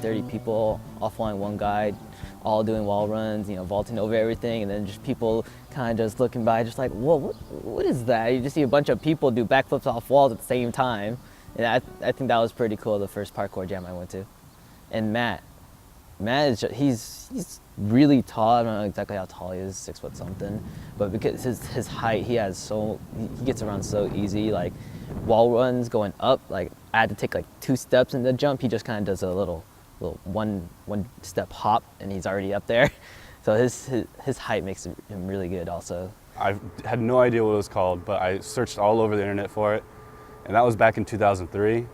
30 people all following one guy, all doing wall runs, vaulting over everything, and then just people kind of just looking by, just like, whoa, what is that? You just see a bunch of people do backflips off walls at the same time. And I think that was pretty cool, the first parkour jam I went to. And Matt is just, he's really tall. I don't know exactly how tall he is, 6 foot something, but because his height, he gets around so easy. Like wall runs going up, like I had to take like 2 steps in the jump. He just kind of does a little one step hop, and he's already up there. So his height makes him really good also. I had no idea what it was called, but I searched all over the internet for it, and that was back in 2003.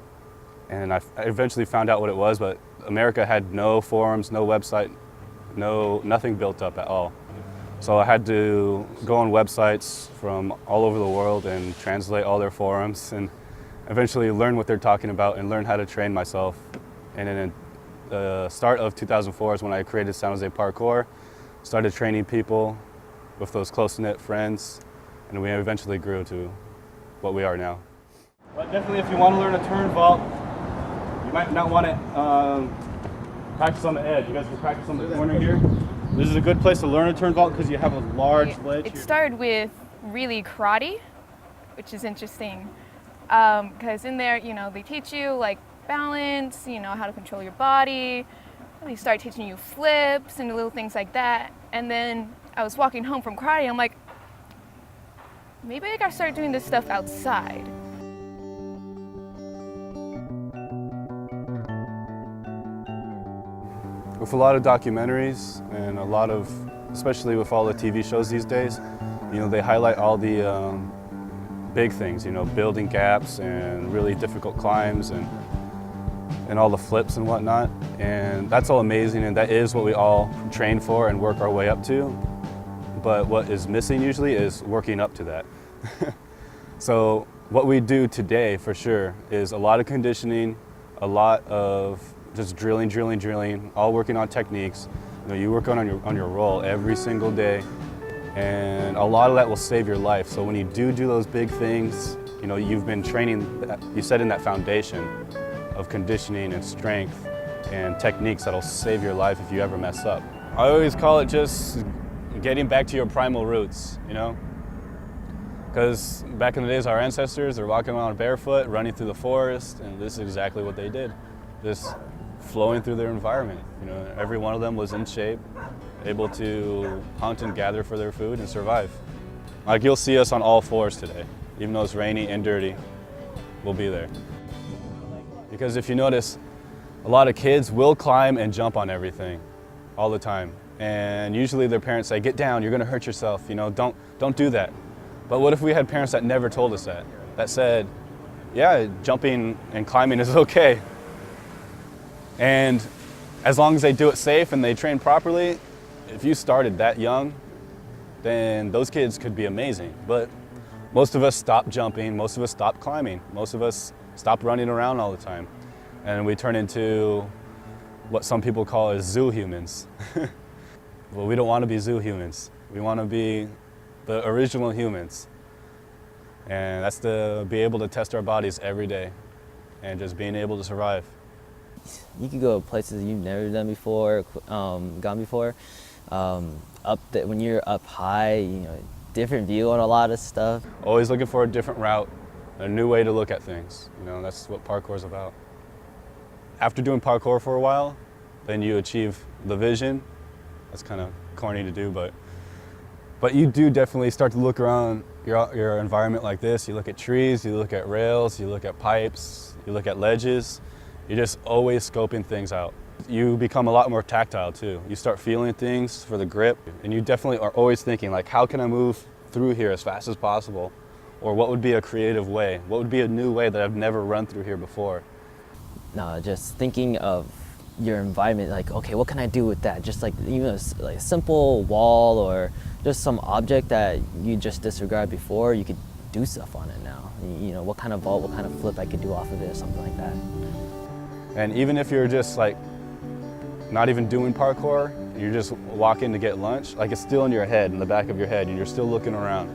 And I eventually found out what it was, but America had no forums, no website, nothing built up at all. So I had to go on websites from all over the world and translate all their forums and eventually learn what they're talking about and learn how to train myself. And then in the start of 2004 is when I created San Jose Parkour, started training people with those close-knit friends, and we eventually grew to what we are now. But definitely if you want to learn a turn vault, you might not want to practice on the edge. You guys can practice on the corner here. This is a good place to learn a turn vault because you have a large ledge. It started with really karate, which is interesting because in there, they teach you like balance, how to control your body. They start teaching you flips and little things like that. And then I was walking home from karate. I'm like, maybe I gotta start doing this stuff outside. With a lot of documentaries and a lot of, especially with all the TV shows these days, they highlight all the big things, building gaps and really difficult climbs and all the flips and whatnot. And that's all amazing, and that is what we all train for and work our way up to. But what is missing usually is working up to that. So what we do today for sure is a lot of conditioning, a lot of just drilling, all working on techniques. You work on your roll every single day, and a lot of that will save your life. So when you do those big things, you've been training, you set in that foundation of conditioning and strength and techniques that'll save your life if you ever mess up. I always call it just getting back to your primal roots, Because back in the days, our ancestors, they're walking around barefoot, running through the forest, and this is exactly what they did. Just flowing through their environment. Every one of them was in shape, able to hunt and gather for their food and survive. Like you'll see us on all fours today. Even though it's rainy and dirty, we'll be there. Because if you notice, a lot of kids will climb and jump on everything all the time. And usually their parents say, get down, you're gonna hurt yourself, don't do that. But what if we had parents that never told us that said, yeah, jumping and climbing is okay. And as long as they do it safe and they train properly, if you started that young, then those kids could be amazing. But most of us stop jumping, most of us stop climbing, most of us stop running around all the time. And we turn into what some people call as zoo humans. Well, we don't want to be zoo humans. We want to be the original humans. And that's to be able to test our bodies every day and just being able to survive. You can go places you've never done before, gone before. When you're up high, different view on a lot of stuff. Always looking for a different route, a new way to look at things. That's what parkour is about. After doing parkour for a while, then you achieve the vision. That's kind of corny to do, but you do definitely start to look around your environment like this. You look at trees, you look at rails, you look at pipes, you look at ledges. You're just always scoping things out. You become a lot more tactile too. You start feeling things for the grip, and you definitely are always thinking like, how can I move through here as fast as possible? Or what would be a creative way? What would be a new way that I've never run through here before? No, just thinking of your environment, like, okay, what can I do with that? Just like like a simple wall or just some object that you just disregarded before, you could do stuff on it now. What kind of vault, what kind of flip I could do off of it or something like that. And even if you're just like not even doing parkour, you're just walking to get lunch, like it's still in your head, in the back of your head, and you're still looking around.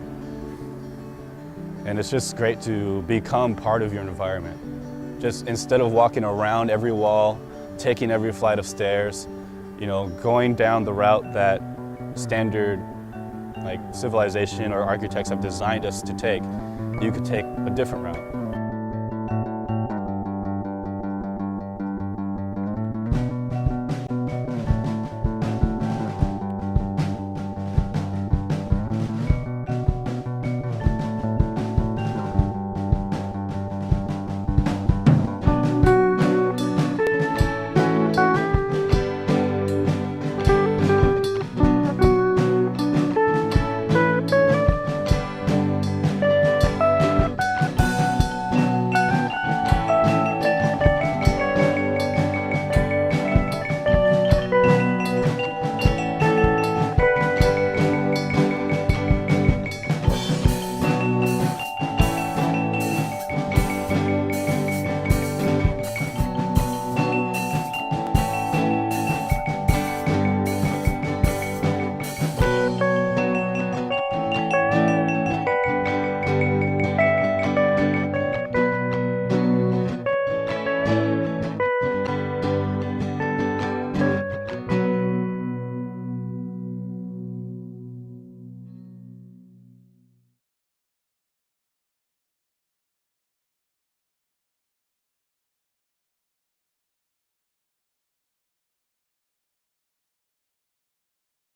And it's just great to become part of your environment. Just instead of walking around every wall, taking every flight of stairs, you know, going down the route that standard like civilization or architects have designed us to take. You could take a different route.